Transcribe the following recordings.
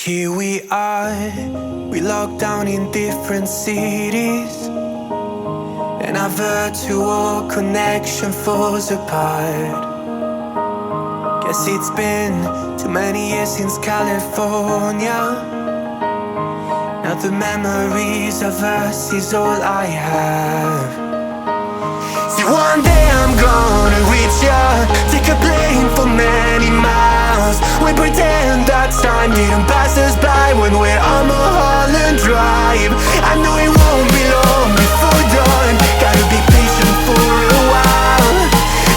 Here we are, we locked down in different cities, and our virtual connection falls apart. Guess it's been too many years since California. Now the memories of us is all I have. See, one day I'm gonna reach ya, take a plane for many miles. We pretend that time didn't pass us by when we're on Mulholland Drive. I know it won't be long before dawn, gotta be patient for a while.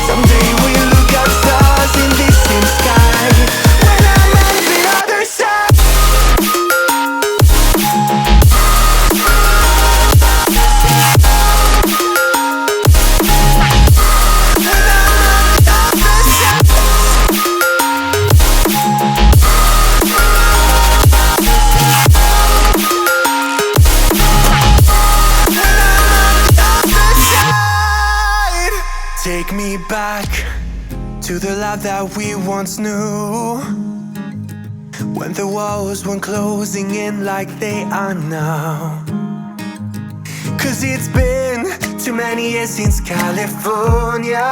Someday we'll look at stars in this same sky when I'm on the other side. Take me back to the life that we once knew, when the walls weren't closing in like they are now. Cause it's been too many years since California.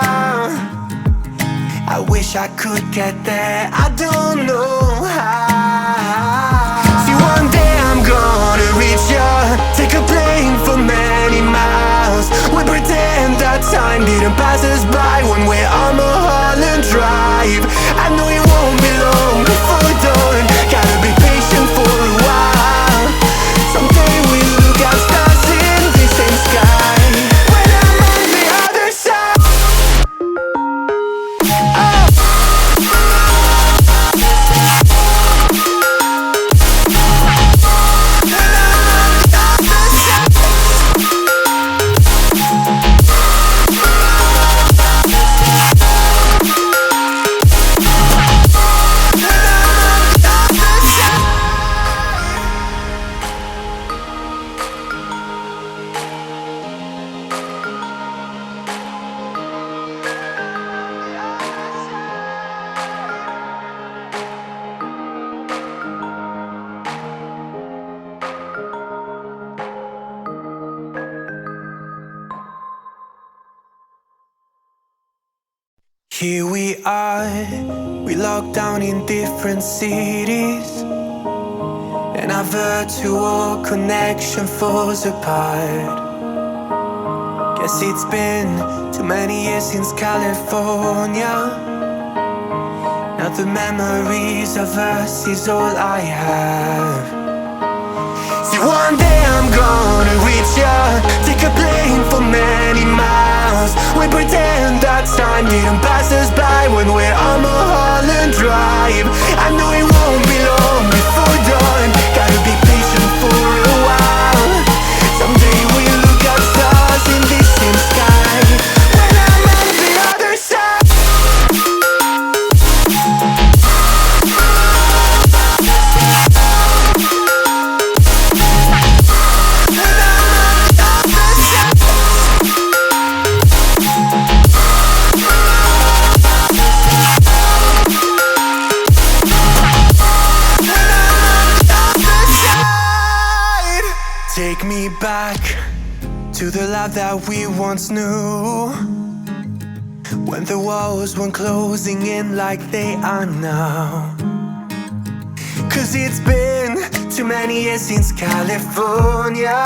I wish I could get there, I don't know how. See, one day I'm gonna reach ya, take a plane for many miles. We pretend that time didn't pass us by when we're on Mulholland Drive. I know it won't be long before dawn, gotta be patient for a while. Someday we'll look at stars in the same sky when I'm on the other side. Here we are, we locked down in different cities, and our virtual connection falls apart. Guess it's been too many years since California. Now the memories of us is all I have. See, one day I'm gonna reach ya, take a plane for many miles. We pretend that time didn't pass us by when we're on Mulholland Drive. I know it won't be long before dawn, gotta be patient for a while. Someday we'll look at stars in this same sky when I'm on the other side. Take me back to the life that we once knew, when the walls weren't closing in like they are now. Cause it's been too many years since California.